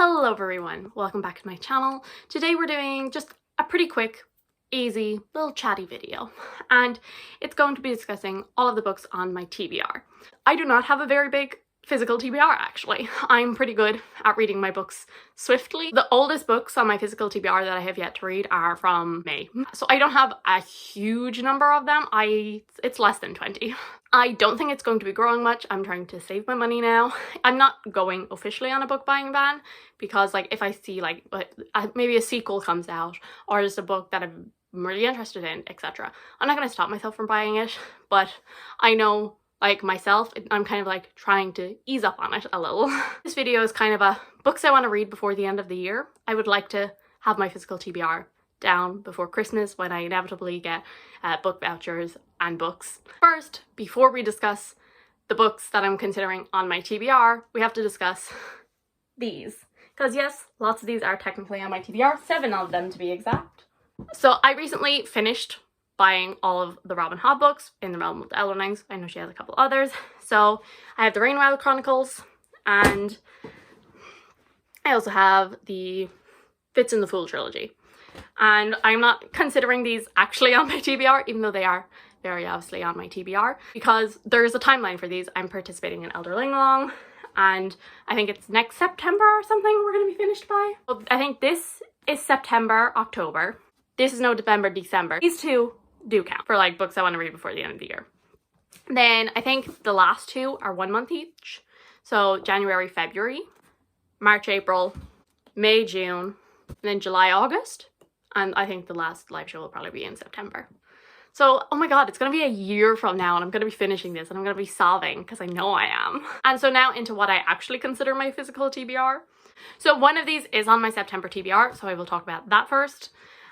Hello everyone, welcome back to my channel. Today we're doing just a pretty quick, easy, little chatty video, and it's going to be discussing all of the books on my TBR. I do not have a very big physical TBR actually. I'm pretty good at reading my books swiftly. The oldest books on my physical TBR that I have yet to read are from May, so I don't have a huge number of them. It's less than 20. I don't think it's going to be growing much. I'm trying to save my money now. I'm not going officially on a book buying ban because if I see maybe a sequel comes out or just a book that I'm really interested in, etc., I'm not going to stop myself from buying it. But I know myself, I'm kind of trying to ease up on it a little. This video is kind of a books I want to read before the end of the year. I would like to have my physical TBR down before Christmas when I inevitably get book vouchers and books. First, before we discuss the books that I'm considering on my TBR, we have to discuss these. Because yes, lots of these are technically on my TBR, 7 of them to be exact. So I recently finished buying all of the Robin Hobb books in the realm of the Elderlings. I know she has a couple others. So I have the Rainwild Chronicles, and I also have the Fitz and the Fool trilogy. And I'm not considering these actually on my TBR, even though they are very obviously on my TBR, because there's a timeline for these. I'm participating in Elderling Along, and I think it's next September or something we're going to be finished by. So I think this is September, October. This is November, December. These two do count for books I want to read before the end of the year. Then I think the last two are 1 month each. So January, February, March, April, May, June, and then July, August. And I think the last live show will probably be in September. So, oh my god, it's going to be a year from now and I'm going to be finishing this and I'm going to be sobbing because I know I am. And so now into what I actually consider my physical TBR. So one of these is on my September TBR, so I will talk about that first.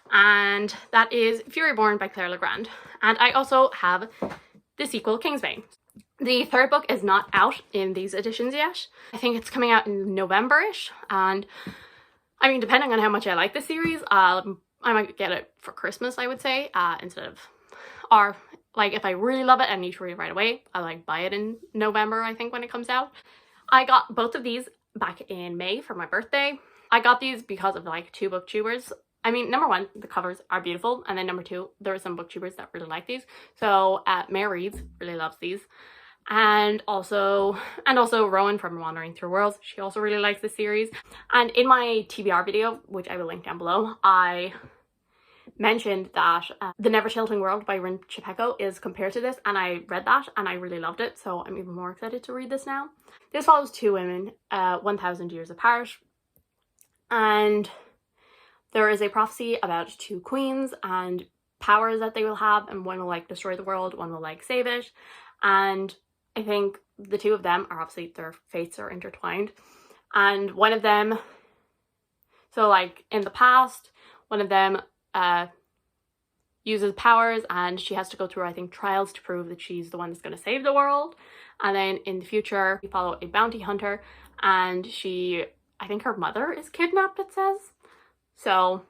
And that is Furyborn by Claire Legrand. And I also have the sequel, Kingsbane. The third book is not out in these editions yet. I think it's coming out in November-ish. And I mean, depending on how much I like the series, I might get it for Christmas, I would say, instead of, or if I really love it and need to read it right away, I buy it in November, I think, when it comes out. I got both of these back in May for my birthday. I got these because of 2 booktubers. I mean, number one, the covers are beautiful, and then number two, there are some booktubers that really like these. So Mare Reads really loves these. And also Rowan from Wandering Through Worlds, she also really likes the series. And in my TBR video, which I will link down below, I mentioned that The Never Tilting World by Chapeko is compared to this, and I read that and I really loved it, so I'm even more excited to read this now. This follows 2 women 1,000 years apart, and there is a prophecy about 2 queens and powers that they will have, and one will destroy the world, one will save it. And I think the 2 of them are obviously, their fates are intertwined. And one of them, so in the past, one of them uses powers and she has to go through, I think, trials to prove that she's the one that's going to save the world. And then in the future, we follow a bounty hunter, and I think her mother is kidnapped, it says. So,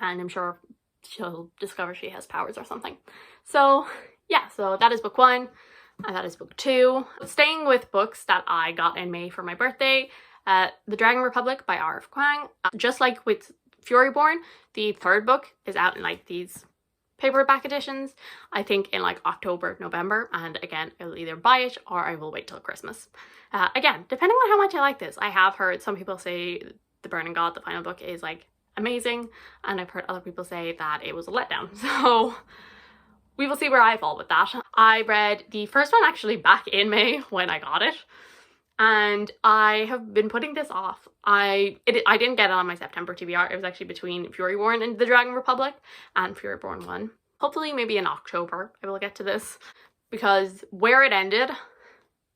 and I'm sure she'll discover she has powers or something. So yeah, so that is book 1, and that is book 2. Staying with books that I got in May for my birthday, The Dragon Republic by R.F. Kuang. Just like with Furyborn, the third book is out in these paperback editions, I think in October, November, and again, I will either buy it or I will wait till Christmas. Again, depending on how much I like this. I have heard some people say The Burning God, the final book, is amazing, and I've heard other people say that it was a letdown. So we will see where I fall with that. I read the first one actually back in May when I got it, and I have been putting this off. I didn't get it on my September TBR. It was actually between Furyborn and The Dragon Republic, and Furyborn won. Hopefully maybe in October I will get to this, because where it ended,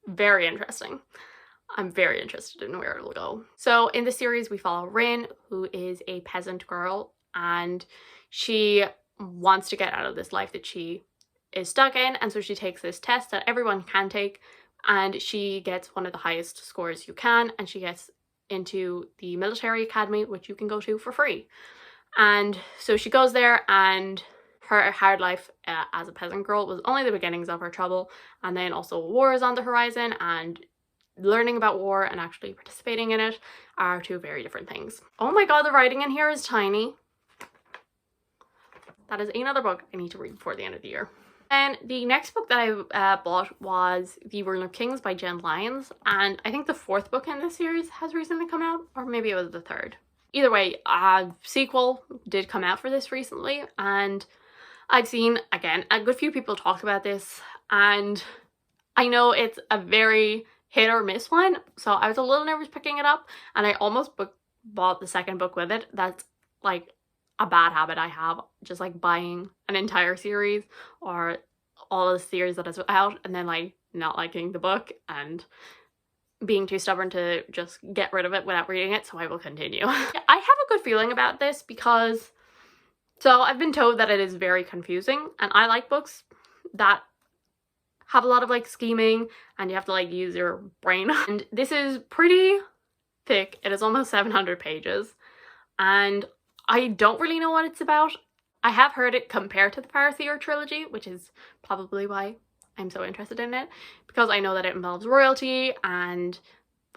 very interesting. I'm very interested in where it'll go. So in the series, we follow Rin, who is a peasant girl, and she wants to get out of this life that she is stuck in, and so she takes this test that everyone can take, and she gets one of the highest scores you can, and she gets into the military academy, which you can go to for free. And so she goes there, and her hard life as a peasant girl was only the beginnings of her trouble, and then also war is on the horizon, and learning about war and actually participating in it are two very different things. Oh my god, the writing in here is tiny. That is another book I need to read before the end of the year. And the next book that I bought was The Ruin of Kings by Lyons, and I think the 4th book in this series has recently come out, or maybe it was the 3rd. Either way, a sequel did come out for this recently, and I've seen, again, a good few people talk about this, and I know it's a very hit or miss one, so I was a little nervous picking it up, and I almost bought the 2nd book with it. That's like a bad habit I have, just like buying an entire series or all of the series that is out and then like not liking the book and being too stubborn to just get rid of it without reading it, so I will continue. I have a good feeling about this because, so I've been told that it is very confusing, and I like books that have a lot of like scheming and you have to like use your brain. And this is pretty thick. It is almost 700 pages and I don't really know what it's about. I have heard it compared to the Farseer trilogy, which is probably why I'm so interested in it, because I know that it involves royalty and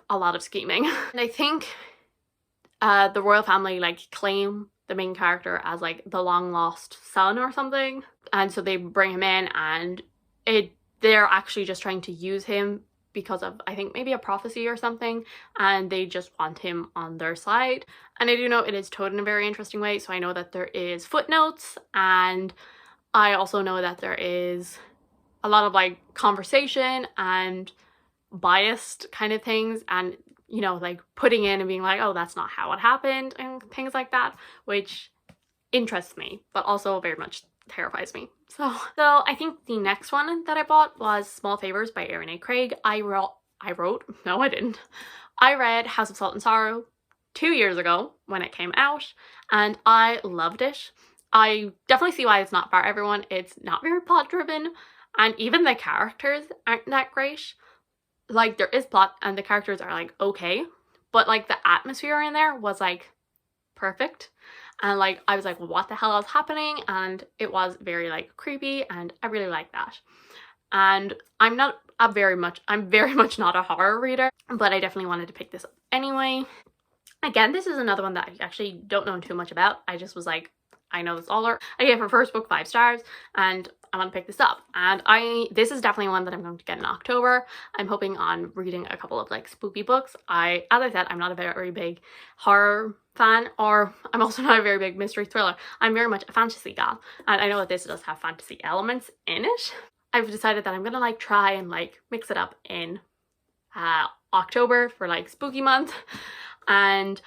a lot of scheming. And I think the royal family like claim the main character as like the long lost son or something, and so they bring him in, and they're actually just trying to use him because of, I think, maybe a prophecy or something, and they just want him on their side. And I do know it is told in a very interesting way, so I know that there is footnotes, and I also know that there is a lot of like conversation and biased kind of things, and you know, like putting in and being like, oh, that's not how it happened and things like that, which interests me but also very much terrifies me. So I think the next one that I bought was Small Favors by Erin A. Craig. I read House of Salt and Sorrow 2 years ago when it came out, and I loved it. I definitely see why it's not for everyone. It's not very plot driven, and even the characters aren't that great. Like, there is plot and the characters are like okay, but like the atmosphere in there was like perfect. And like I was like, what the hell is happening? And it was very like creepy, and I really like that. And I'm very much not a horror reader, but I definitely wanted to pick this up anyway. Again, this is another one that I actually don't know too much about. I just was like, I know this author. I gave her first book 5 stars and I want to pick this up. And this is definitely one that I'm going to get in October. I'm hoping on reading a couple of like spooky books. As I said, I'm not a very big horror fan, or I'm also not a very big mystery thriller. I'm very much a fantasy gal, and I know that this does have fantasy elements in it. I've decided that I'm gonna like try and like mix it up in October for like spooky month, and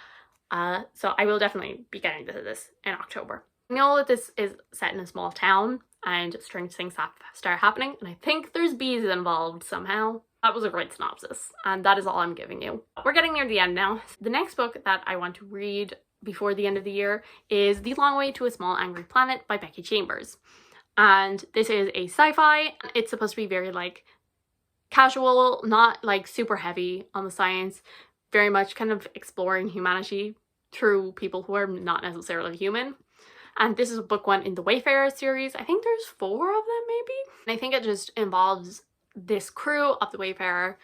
so I will definitely be getting to this in October. I know that this is set in a small town and strange things start happening, and I think there's bees involved somehow. That was a great synopsis, and that is all I'm giving you. We're getting near the end now. The next book that I want to read before the end of the year is The Long Way to a Small Angry Planet by Becky Chambers. And this is a sci-fi. It's supposed to be very like casual, not like super heavy on the science, very much kind of exploring humanity through people who are not necessarily human. And this is book 1 in the Wayfarer series. I think there's 4 of them maybe. And I think it just involves this crew of the Wayfarer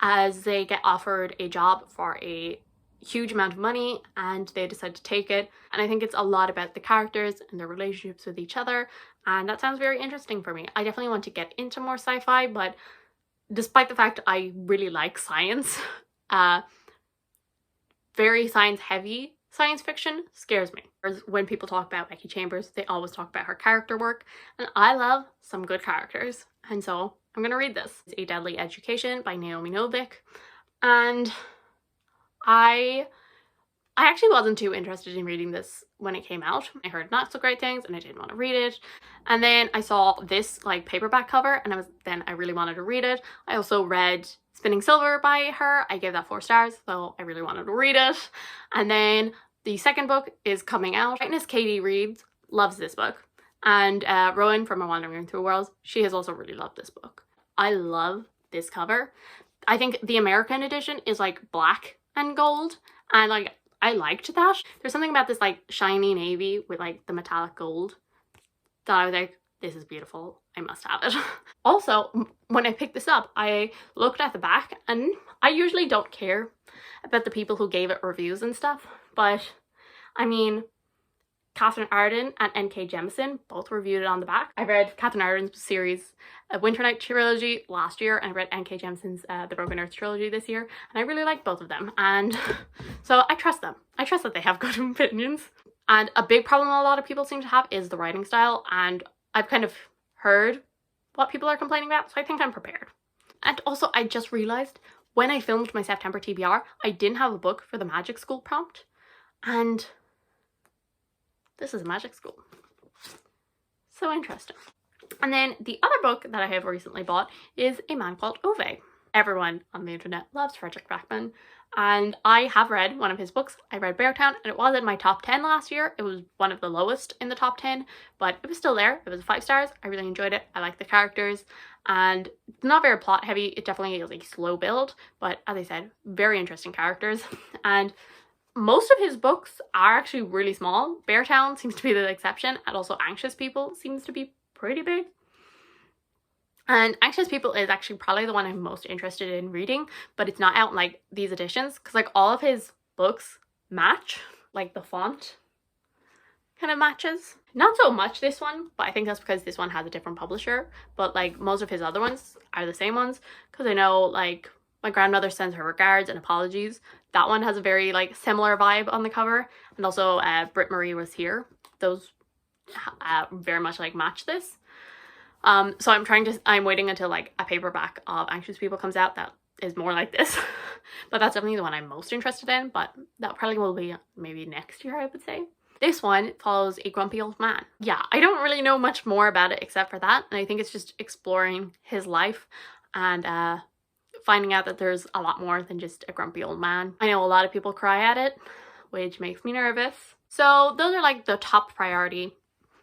as they get offered a job for a huge amount of money, and they decide to take it. And I think it's a lot about the characters and their relationships with each other, and that sounds very interesting for me. I definitely want to get into more sci-fi, but despite the fact I really like science, very science heavy science fiction scares me. When people talk about Becky Chambers, they always talk about her character work, and I love some good characters, and so I'm gonna read this. It's A Deadly Education by Naomi Novik, and I actually wasn't too interested in reading this when it came out. I heard not so great things and I didn't want to read it, and then I saw this like paperback cover and I really wanted to read it. I also read Spinning Silver by her. I gave that 4 stars, so I really wanted to read it. And then the second book is coming out. Witness Katie reads, loves this book. And Rowan from A Wandering Through Worlds, she has also really loved this book. I love this cover. I think the American edition is like black and gold, and like I liked that. There's something about this like shiny navy with like the metallic gold that I was like, this is beautiful, I must have it. Also, when I picked this up, I looked at the back and I usually don't care about the people who gave it reviews and stuff, but I mean, Catherine Arden and N.K. Jemisin both reviewed it on the back. I read Catherine Arden's series, Winter Night trilogy last year, and I read N.K. Jemisin's The Broken Earth trilogy this year, and I really like both of them, and so I trust them. I trust that they have good opinions. And a big problem a lot of people seem to have is the writing style, and I've kind of heard what people are complaining about, so I think I'm prepared. And also, I just realised when I filmed my September TBR, I didn't have a book for the magic school prompt, and this is a magic school. So interesting. And then the other book that I have recently bought is A Man Called Ove. Everyone on the internet loves Frederick Backman, and I have read one of his books. I read Beartown, and it was in my top 10 last year. It was one of the lowest in the top 10, but it was still there. It was 5 stars. I really enjoyed it. I like the characters, and it's not very plot heavy. It definitely is a slow build, but as I said, very interesting characters. And most of his books are actually really small. Beartown seems to be the exception, and also Anxious People seems to be pretty big. And Anxious People is actually probably the one I'm most interested in reading, but it's not out in like these editions, because like all of his books match, like the font kind of matches. Not so much this one, but I think that's because this one has a different publisher, but like most of his other ones are the same ones, because I know like My Grandmother Sends Her Regards and Apologies. That one has a very like similar vibe on the cover, and also Britt Marie Was Here. Those very much like match this. So I'm waiting until like a paperback of Anxious People comes out that is more like this. But that's definitely the one I'm most interested in, but that probably will be maybe next year, I would say. This one follows a grumpy old man. Yeah, I don't really know much more about it except for that, and I think it's just exploring his life and finding out that there's a lot more than just a grumpy old man. I know a lot of people cry at it, which makes me nervous. So those are like the top priority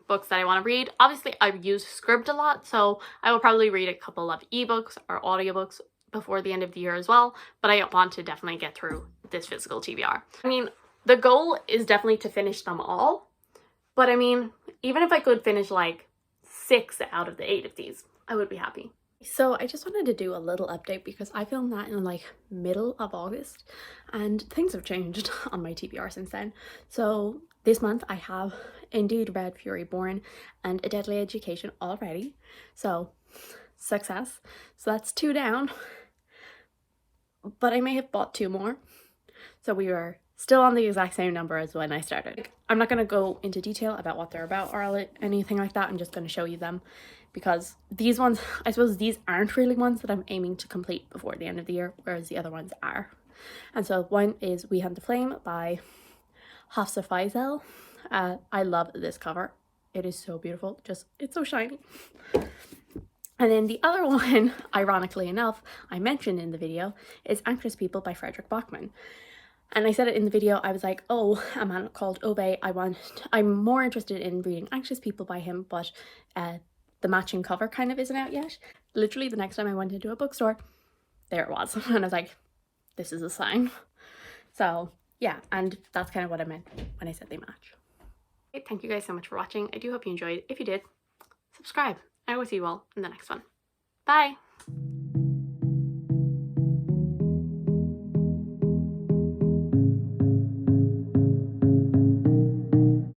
books that I want to read. Obviously, I use SCRIBD a lot, so I will probably read a couple of ebooks or audiobooks before the end of the year as well, but I want to definitely get through this physical TBR. I mean, the goal is definitely to finish them all, but I mean, even if I could finish like 6 out of the 8 of these, I would be happy. So I just wanted to do a little update because I filmed that in like middle of August and things have changed on my TBR since then. So this month I have indeed read Fury Born and A Deadly Education already. So success. So that's 2 down. But I may have bought 2 more. So we are still on the exact same number as when I started. I'm not going to go into detail about what they're about or anything like that. I'm just going to show you them because these ones, I suppose these aren't really ones that I'm aiming to complete before the end of the year, whereas the other ones are. And so one is We Hunt the Flame by Hafsa Faisal. I love this cover. It is so beautiful. It's so shiny. And then the other one, ironically enough, I mentioned in the video, is Anxious People by Frederick Backman. And I said it in the video, I was like, oh, A Man Called Ove, I'm more interested in reading Anxious People by him, but the matching cover kind of isn't out yet. Literally the next time I went into a bookstore, there it was. And I was like, this is a sign. So yeah, and that's kind of what I meant when I said they match. Okay, thank you guys so much for watching. I do hope you enjoyed. If you did, subscribe. I will see you all in the next one. Bye!